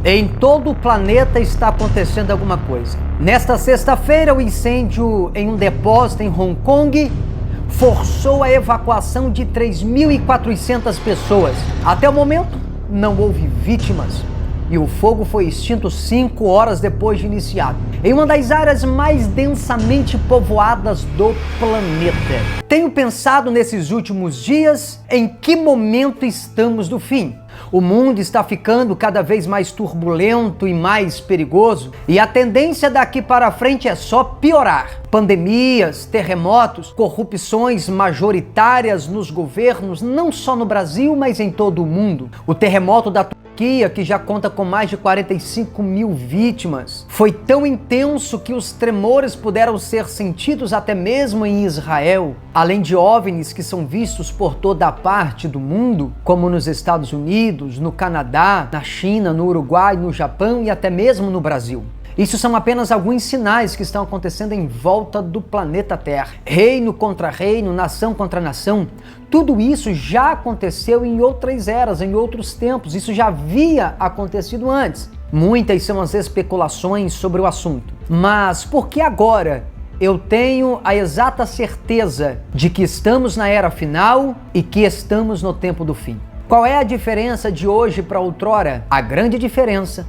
Em todo o planeta está acontecendo alguma coisa. Nesta sexta-feira, o incêndio em um depósito em Hong Kong forçou a evacuação de 3.400 pessoas. Até o momento, não houve vítimas e o fogo foi extinto 5 horas depois de iniciado, em uma das áreas mais densamente povoadas do planeta. Tenho pensado nesses últimos dias em que momento estamos do fim. O mundo está ficando cada vez mais turbulento e mais perigoso, e a tendência daqui para frente é só piorar. Pandemias, terremotos, corrupções majoritárias nos governos, não só no Brasil, mas em todo o mundo. O terremoto da Turquia, que já conta com mais de 45 mil vítimas, foi tão intenso que os tremores puderam ser sentidos até mesmo em Israel. Além de OVNIs que são vistos por toda a parte do mundo, como nos Estados Unidos, no Canadá, na China, no Uruguai, no Japão e até mesmo no Brasil. Isso são apenas alguns sinais que estão acontecendo em volta do planeta Terra. Reino contra reino, nação contra nação, tudo isso já aconteceu em outras eras, em outros tempos. Isso já havia acontecido antes. Muitas são as especulações sobre o assunto. Mas por que agora eu tenho a exata certeza de que estamos na era final e que estamos no tempo do fim? Qual é a diferença de hoje para outrora? A grande diferença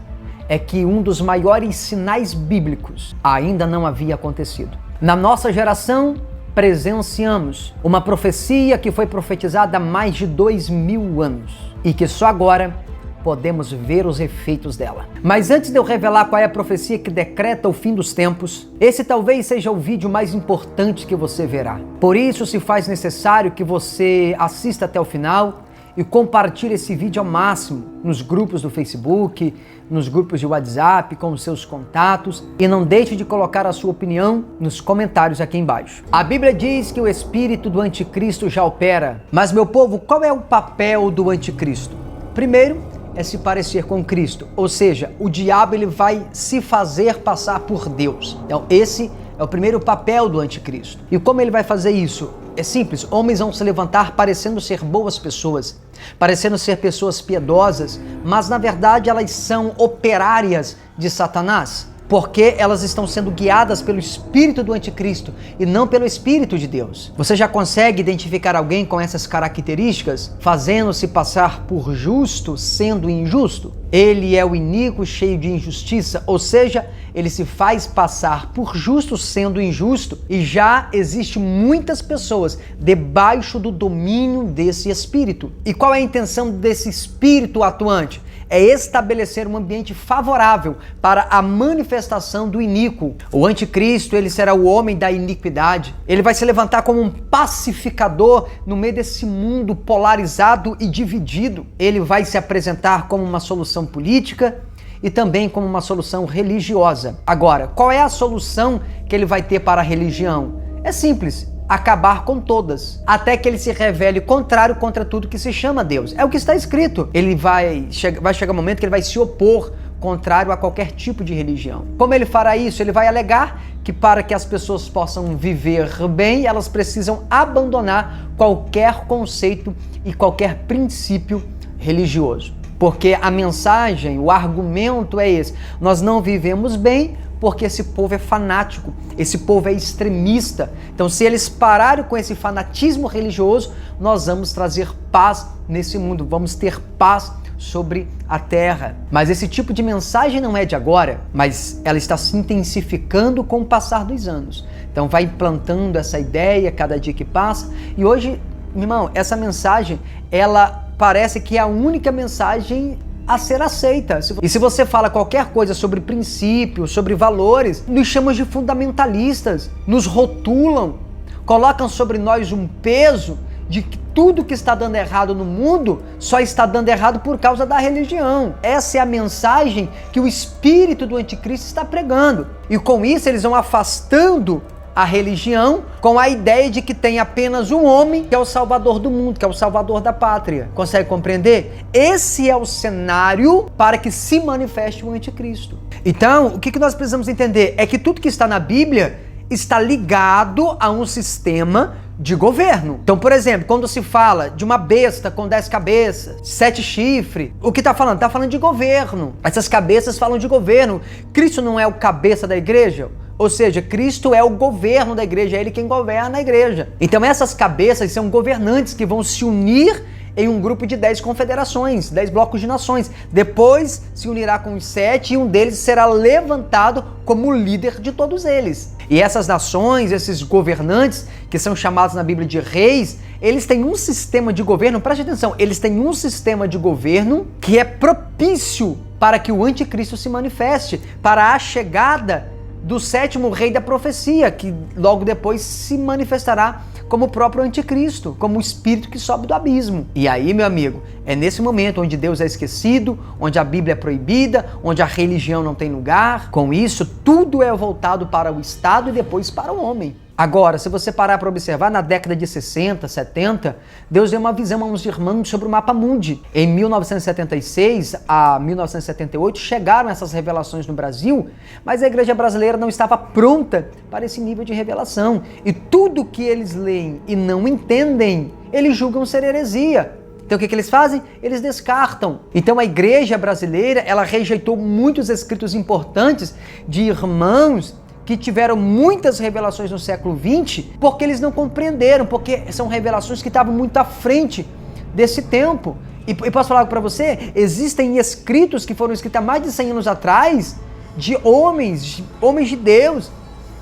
é que um dos maiores sinais bíblicos ainda não havia acontecido. Na nossa geração, presenciamos uma profecia que foi profetizada há mais de 2000 anos e que só agora podemos ver os efeitos dela. Mas antes de eu revelar qual é a profecia que decreta o fim dos tempos, esse talvez seja o vídeo mais importante que você verá. Por isso se faz necessário que você assista até o final e compartilhe esse vídeo ao máximo nos grupos do Facebook, nos grupos de WhatsApp, com os seus contatos, e não deixe de colocar a sua opinião nos comentários aqui embaixo. A Bíblia diz que o espírito do anticristo já opera, mas meu povo, qual é o papel do anticristo? Primeiro, é se parecer com Cristo, ou seja, o diabo ele vai se fazer passar por Deus. Então esse é o primeiro papel do anticristo. E como ele vai fazer isso? É simples, homens vão se levantar parecendo ser boas pessoas, parecendo ser pessoas piedosas, mas na verdade elas são operárias de Satanás, porque elas estão sendo guiadas pelo espírito do anticristo e não pelo espírito de Deus. Você já consegue identificar alguém com essas características, fazendo-se passar por justo, sendo injusto? Ele é o iníquo, cheio de injustiça, ou seja, ele se faz passar por justo sendo injusto, e já existe muitas pessoas debaixo do domínio desse espírito. E qual é a intenção desse espírito atuante? É estabelecer um ambiente favorável para a manifestação do iníquo. O anticristo, ele será o homem da iniquidade. Ele vai se levantar como um pacificador no meio desse mundo polarizado e dividido. Ele vai se apresentar como uma solução política e também como uma solução religiosa. Agora, qual é a solução que ele vai ter para a religião? É simples: acabar com todas, até que ele se revele contrário contra tudo que se chama Deus. É o que está escrito. Ele vai chegar um momento que ele vai se opor contrário a qualquer tipo de religião. Como ele fará isso? Ele vai alegar que para que as pessoas possam viver bem, elas precisam abandonar qualquer conceito e qualquer princípio religioso. Porque a mensagem, o argumento é esse: nós não vivemos bem porque esse povo é fanático, esse povo é extremista. Então, se eles pararem com esse fanatismo religioso, nós vamos trazer paz nesse mundo, vamos ter paz sobre a terra. Mas esse tipo de mensagem não é de agora, mas ela está se intensificando com o passar dos anos. Então, vai implantando essa ideia cada dia que passa, e hoje, meu irmão, essa mensagem, ela parece que é a única mensagem a ser aceita. E se você fala qualquer coisa sobre princípios, sobre valores, nos chamam de fundamentalistas, nos rotulam, colocam sobre nós um peso de que tudo que está dando errado no mundo só está dando errado por causa da religião. Essa é a mensagem que o espírito do anticristo está pregando. E com isso eles vão afastando a religião com a ideia de que tem apenas um homem que é o salvador do mundo, que é o salvador da pátria. Consegue compreender? Esse é o cenário para que se manifeste o anticristo. Então, o que nós precisamos entender é que tudo que está na Bíblia está ligado a um sistema de governo. Então, por exemplo, quando se fala de uma besta com 10 cabeças, 7 chifres, o que está falando? Está falando de governo. Essas cabeças falam de governo. Cristo não é o cabeça da igreja? Ou seja, Cristo é o governo da igreja, é Ele quem governa a igreja. Então essas cabeças são governantes que vão se unir em um grupo de 10 confederações, 10 blocos de nações. Depois se unirá com os 7 e um deles será levantado como líder de todos eles. E essas nações, esses governantes, que são chamados na Bíblia de reis, eles têm um sistema de governo, preste atenção, eles têm um sistema de governo que é propício para que o anticristo se manifeste, para a chegada do 7º rei da profecia, que logo depois se manifestará como o próprio anticristo, como o espírito que sobe do abismo. E aí, meu amigo, é nesse momento onde Deus é esquecido, onde a Bíblia é proibida, onde a religião não tem lugar. Com isso, tudo é voltado para o Estado e depois para o homem. Agora, se você parar para observar, na década de 60, 70, Deus deu uma visão a uns irmãos sobre o mapa mundi. Em 1976 a 1978 chegaram essas revelações no Brasil, mas a igreja brasileira não estava pronta para esse nível de revelação. E tudo que eles leem e não entendem, eles julgam ser heresia. Então o que eles fazem? Eles descartam. Então a igreja brasileira, ela rejeitou muitos escritos importantes de irmãos que tiveram muitas revelações no século XX, porque eles não compreenderam, porque são revelações que estavam muito à frente desse tempo. E posso falar algo para você? Existem escritos que foram escritos há mais de 100 anos atrás, de homens de Deus,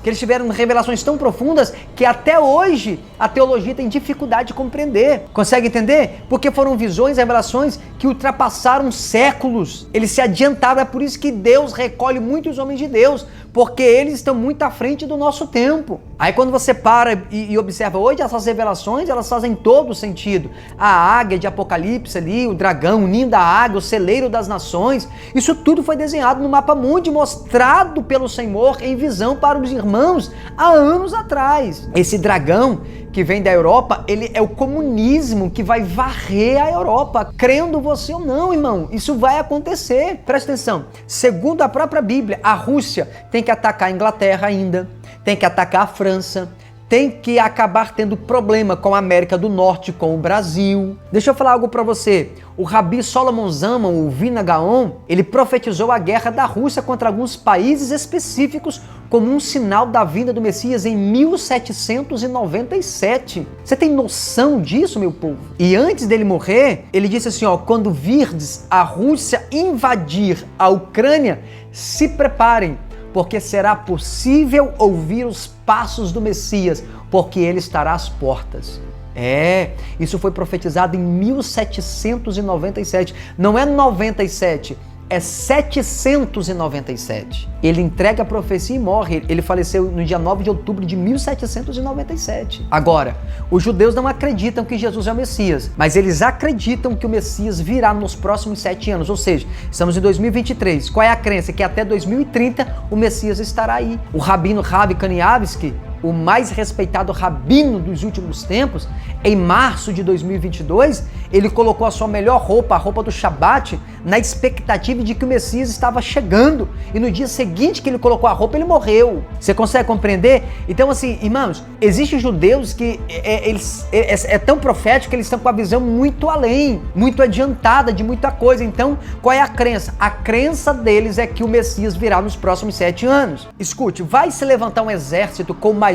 que eles tiveram revelações tão profundas que até hoje a teologia tem dificuldade de compreender. Consegue entender? Porque foram visões, revelações que ultrapassaram séculos. Eles se adiantaram, é por isso que Deus recolhe muitos homens de Deus, porque eles estão muito à frente do nosso tempo. Aí quando você para e observa hoje, essas revelações, elas fazem todo sentido. A águia de Apocalipse ali, o dragão, o ninho da águia, o celeiro das nações, isso tudo foi desenhado no mapa mundi, mostrado pelo Senhor em visão para os irmãos há anos atrás. Esse dragão que vem da Europa, ele é o comunismo que vai varrer a Europa, crendo você ou não, irmão, isso vai acontecer. Presta atenção, segundo a própria Bíblia, a Rússia tem que atacar a Inglaterra ainda, tem que atacar a França, tem que acabar tendo problema com a América do Norte, com o Brasil. Deixa eu falar algo para você. O Rabi Solomon Zaman, o Vina Gaon, ele profetizou a guerra da Rússia contra alguns países específicos como um sinal da vinda do Messias em 1797. Você tem noção disso, meu povo? E antes dele morrer, ele disse assim, ó, quando virdes a Rússia invadir a Ucrânia, se preparem, porque será possível ouvir os passos do Messias, porque ele estará às portas. Isso foi profetizado em 1797. Não é 97, é 797. Ele entrega a profecia e morre. Ele faleceu no dia 9 de outubro de 1797. Agora, os judeus não acreditam que Jesus é o Messias, mas eles acreditam que o Messias virá nos próximos 7 anos. Ou seja, estamos em 2023. Qual é a crença? Que até 2030 o Messias estará aí. O rabino Rabi Kanievsky, o mais respeitado rabino dos últimos tempos, em março de 2022, ele colocou a sua melhor roupa, a roupa do Shabat, na expectativa de que o Messias estava chegando. E no dia seguinte que ele colocou a roupa, ele morreu. Você consegue compreender? Então, assim, irmãos, existem judeus que é tão profético que eles estão com a visão muito além, muito adiantada de muita coisa. Então, qual é a crença? A crença deles é que o Messias virá nos próximos 7 anos. Escute, vai se levantar um exército com o maior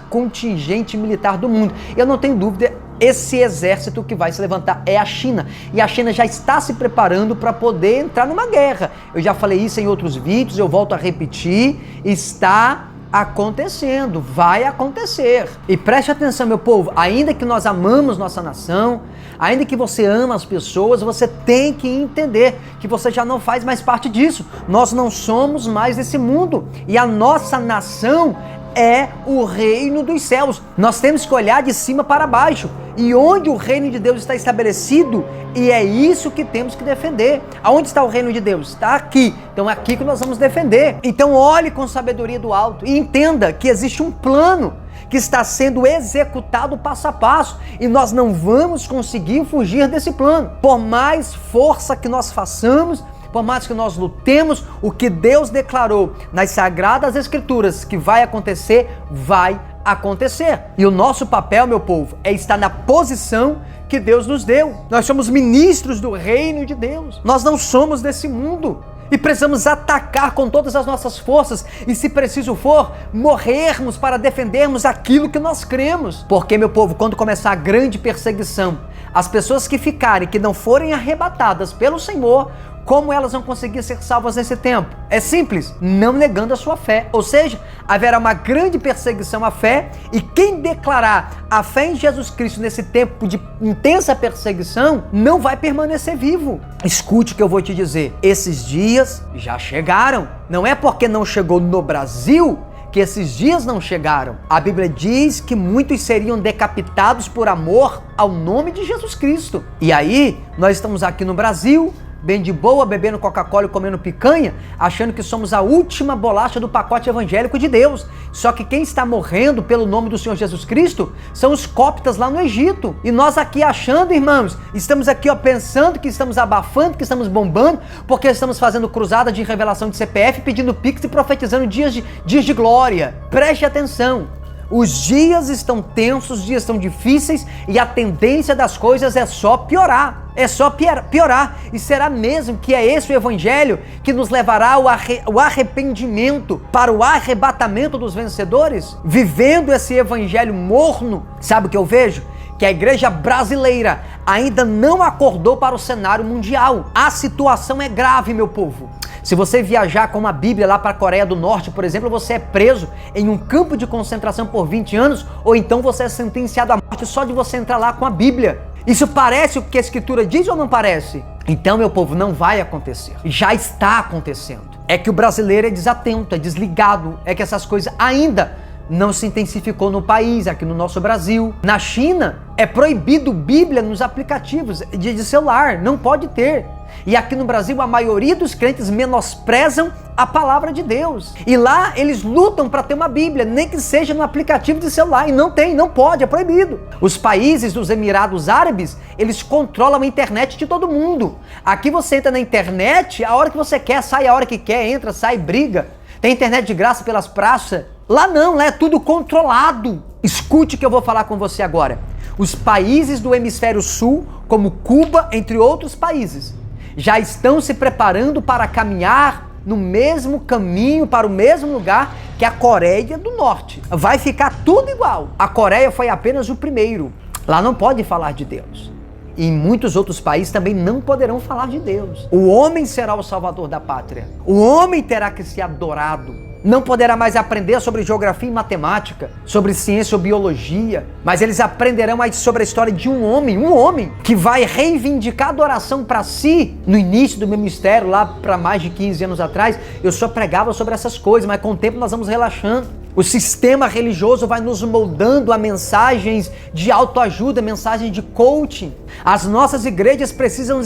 contingente militar do mundo. Eu não tenho dúvida, esse exército que vai se levantar é a China. E a China já está se preparando para poder entrar numa guerra. Eu já falei isso em outros vídeos, eu volto a repetir, está acontecendo, vai acontecer. E preste atenção, meu povo, ainda que nós amamos nossa nação, ainda que você ama as pessoas, você tem que entender que você já não faz mais parte disso. Nós não somos mais desse mundo. E a nossa nação é o reino dos céus. Nós temos que olhar de cima para baixo. E onde o reino de Deus está estabelecido, e é isso que temos que defender. Aonde está o reino de Deus? Está aqui. Então é aqui que nós vamos defender. Então olhe com sabedoria do alto e entenda que existe um plano que está sendo executado passo a passo e nós não vamos conseguir fugir desse plano. Por mais força que nós façamos, por mais que nós lutemos, o que Deus declarou nas Sagradas Escrituras que vai acontecer, vai acontecer. E o nosso papel, meu povo, é estar na posição que Deus nos deu. Nós somos ministros do reino de Deus. Nós não somos desse mundo. E precisamos atacar com todas as nossas forças e, se preciso for, morrermos para defendermos aquilo que nós cremos. Porque, meu povo, quando começar a grande perseguição, as pessoas que ficarem, que não forem arrebatadas pelo Senhor, como elas vão conseguir ser salvas nesse tempo? É simples, não negando a sua fé. Ou seja, haverá uma grande perseguição à fé, e quem declarar a fé em Jesus Cristo nesse tempo de intensa perseguição, não vai permanecer vivo. Escute o que eu vou te dizer. Esses dias já chegaram. Não é porque não chegou no Brasil que esses dias não chegaram. A Bíblia diz que muitos seriam decapitados por amor ao nome de Jesus Cristo. E aí, nós estamos aqui no Brasil, bem de boa, bebendo Coca-Cola e comendo picanha, achando que somos a última bolacha do pacote evangélico de Deus. Só que quem está morrendo pelo nome do Senhor Jesus Cristo são os coptas lá no Egito. E nós aqui achando, irmãos, estamos aqui pensando que estamos abafando, que estamos bombando, porque estamos fazendo cruzada de revelação de CPF, pedindo pix e profetizando dias de glória. Preste atenção. Os dias estão tensos, os dias estão difíceis, e a tendência das coisas é só piorar. É só piorar. E será mesmo que é esse o evangelho que nos levará ao arrependimento, para o arrebatamento dos vencedores? Vivendo esse evangelho morno, sabe o que eu vejo? Que a igreja brasileira ainda não acordou para o cenário mundial. A situação é grave, meu povo. Se você viajar com uma Bíblia lá para a Coreia do Norte, por exemplo, você é preso em um campo de concentração por 20 anos, ou então você é sentenciado à morte só de você entrar lá com a Bíblia. Isso parece o que a Escritura diz ou não parece? Então, meu povo, não vai acontecer. Já está acontecendo. É que o brasileiro é desatento, é desligado, é que essas coisas ainda não se intensificou no país, aqui no nosso Brasil. Na China, é proibido Bíblia nos aplicativos de celular, não pode ter. E aqui no Brasil, a maioria dos crentes menosprezam a palavra de Deus. E lá, eles lutam para ter uma Bíblia, nem que seja no aplicativo de celular. E não tem, não pode, é proibido. Os países dos Emirados Árabes, eles controlam a internet de todo mundo. Aqui você entra na internet, a hora que você quer, sai a hora que quer, entra, sai, briga. Tem internet de graça pelas praças. Lá não, lá é tudo controlado. Escute o que eu vou falar com você agora. Os países do hemisfério sul, como Cuba, entre outros países, já estão se preparando para caminhar no mesmo caminho, para o mesmo lugar que a Coreia do Norte. Vai ficar tudo igual. A Coreia foi apenas o primeiro. Lá não pode falar de Deus. E em muitos outros países também não poderão falar de Deus. O homem será o salvador da pátria. O homem terá que ser adorado. Não poderá mais aprender sobre geografia e matemática, sobre ciência ou biologia, mas eles aprenderão mais sobre a história de um homem que vai reivindicar a adoração para si. No início do meu ministério, lá para mais de 15 anos atrás, eu só pregava sobre essas coisas, mas com o tempo nós vamos relaxando. O sistema religioso vai nos moldando a mensagens de autoajuda, mensagens de coaching. As nossas igrejas precisam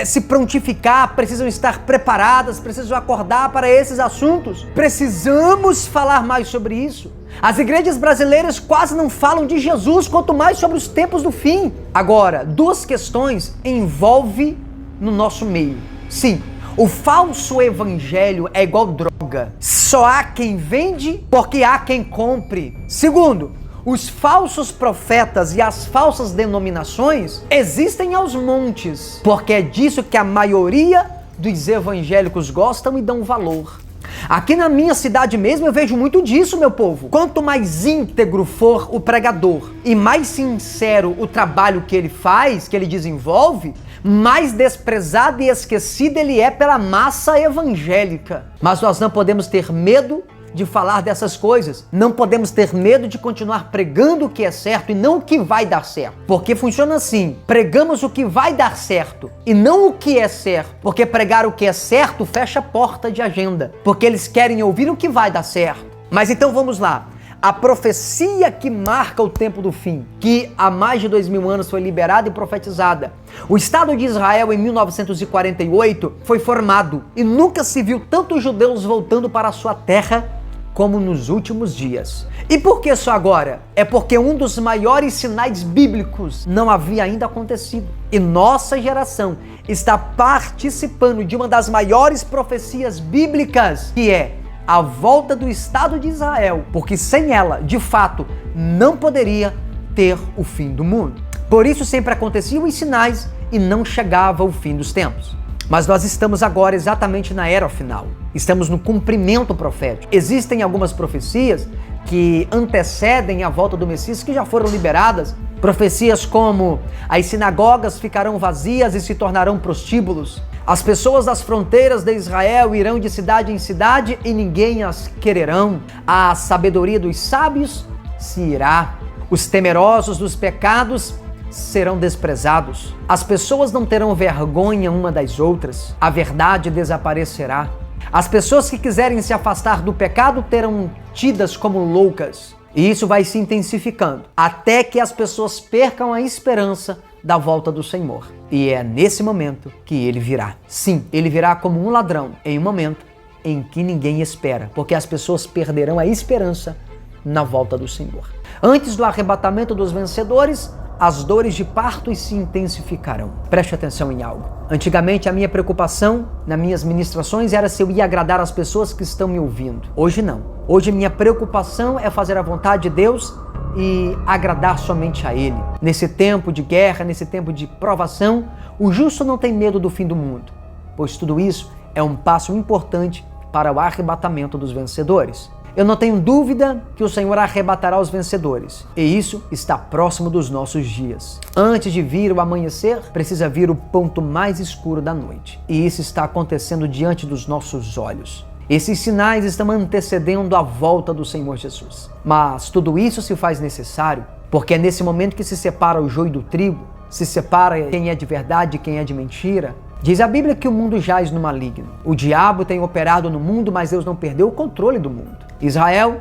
se prontificar, precisam estar preparadas, precisam acordar para esses assuntos. Precisamos falar mais sobre isso. As igrejas brasileiras quase não falam de Jesus, quanto mais sobre os tempos do fim. Agora, duas questões envolvem no nosso meio. Sim, o falso evangelho é igual droga. Só há quem vende porque há quem compre. Segundo, os falsos profetas e as falsas denominações existem aos montes, porque é disso que a maioria dos evangélicos gostam e dão valor. Aqui na minha cidade mesmo eu vejo muito disso, meu povo. Quanto mais íntegro for o pregador e mais sincero o trabalho que ele faz, que ele desenvolve, mais desprezado e esquecido ele é pela massa evangélica. Mas nós não podemos ter medo de falar dessas coisas. Não podemos ter medo de continuar pregando o que é certo e não o que vai dar certo. Porque funciona assim, pregamos o que vai dar certo e não o que é certo. Porque pregar o que é certo fecha a porta de agenda. Porque eles querem ouvir o que vai dar certo. Mas então vamos lá. A profecia que marca o tempo do fim, que há mais de 2000 anos foi liberada e profetizada. O Estado de Israel, em 1948, foi formado e nunca se viu tantos judeus voltando para a sua terra como nos últimos dias. E por que só agora? É porque um dos maiores sinais bíblicos não havia ainda acontecido. E nossa geração está participando de uma das maiores profecias bíblicas, que é a volta do Estado de Israel, porque sem ela, de fato, não poderia ter o fim do mundo. Por isso sempre aconteciam os sinais e não chegava o fim dos tempos. Mas nós estamos agora exatamente na era final. Estamos no cumprimento profético. Existem algumas profecias que antecedem a volta do Messias que já foram liberadas. Profecias como: as sinagogas ficarão vazias e se tornarão prostíbulos. As pessoas das fronteiras de Israel irão de cidade em cidade e ninguém as quererão. A sabedoria dos sábios se irá. Os temerosos dos pecados serão desprezados. As pessoas não terão vergonha uma das outras. A verdade desaparecerá. As pessoas que quiserem se afastar do pecado terão tidas como loucas. E isso vai se intensificando, até que as pessoas percam a esperança da volta do Senhor. E é nesse momento que ele virá. Sim, ele virá como um ladrão, em um momento em que ninguém espera, porque as pessoas perderão a esperança na volta do Senhor. Antes do arrebatamento dos vencedores, as dores de parto se intensificarão. Preste atenção em algo. Antigamente, a minha preocupação nas minhas ministrações era se eu ia agradar as pessoas que estão me ouvindo. Hoje não. Hoje minha preocupação é fazer a vontade de Deus e agradar somente a Ele. Nesse tempo de guerra, nesse tempo de provação, o justo não tem medo do fim do mundo, pois tudo isso é um passo importante para o arrebatamento dos vencedores. Eu não tenho dúvida que o Senhor arrebatará os vencedores, e isso está próximo dos nossos dias. Antes de vir o amanhecer, precisa vir o ponto mais escuro da noite, e isso está acontecendo diante dos nossos olhos. Esses sinais estão antecedendo a volta do Senhor Jesus. Mas tudo isso se faz necessário, porque é nesse momento que se separa o joio do trigo, se separa quem é de verdade e quem é de mentira. Diz a Bíblia que o mundo jaz no maligno. O diabo tem operado no mundo, mas Deus não perdeu o controle do mundo. Israel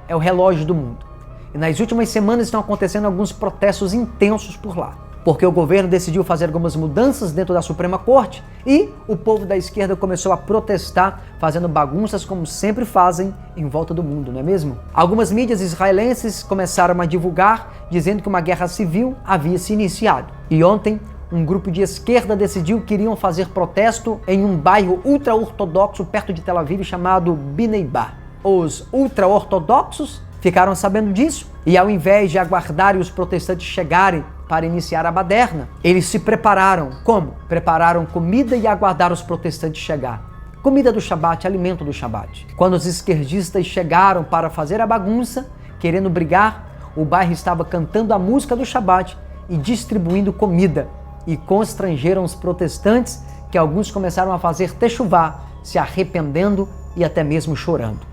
é o relógio do mundo. E nas últimas semanas estão acontecendo alguns protestos intensos por lá, porque o governo decidiu fazer algumas mudanças dentro da Suprema Corte e o povo da esquerda começou a protestar, fazendo bagunças como sempre fazem em volta do mundo, não é mesmo? Algumas mídias israelenses começaram a divulgar, dizendo que uma guerra civil havia se iniciado. E ontem, um grupo de esquerda decidiu que iriam fazer protesto em um bairro ultra-ortodoxo perto de Tel Aviv chamado Bnei Brak. Os ultra-ortodoxos ficaram sabendo disso e, ao invés de aguardarem os protestantes chegarem para iniciar a baderna, eles se prepararam. Como? Prepararam comida e aguardaram os protestantes chegar. Comida do Shabat, alimento do Shabat. Quando os esquerdistas chegaram para fazer a bagunça, querendo brigar, o bairro estava cantando a música do Shabat e distribuindo comida. E constrangeram os protestantes, que alguns começaram a fazer techuvá, se arrependendo e até mesmo chorando.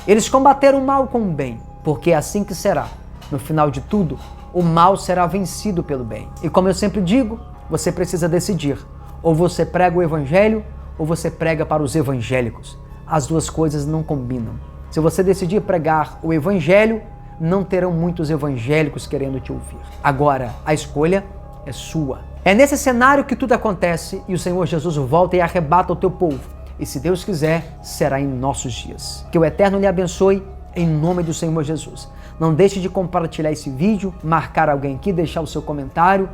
Eles combateram o mal com o bem, porque é assim que será. No final de tudo, o mal será vencido pelo bem. E como eu sempre digo, você precisa decidir. Ou você prega o evangelho, ou você prega para os evangélicos. As duas coisas não combinam. Se você decidir pregar o evangelho, não terão muitos evangélicos querendo te ouvir. Agora, a escolha é sua. É nesse cenário que tudo acontece e o Senhor Jesus volta e arrebata o teu povo. E se Deus quiser, será em nossos dias. Que o Eterno lhe abençoe em nome do Senhor Jesus. Não deixe de compartilhar esse vídeo, marcar alguém aqui, deixar o seu comentário.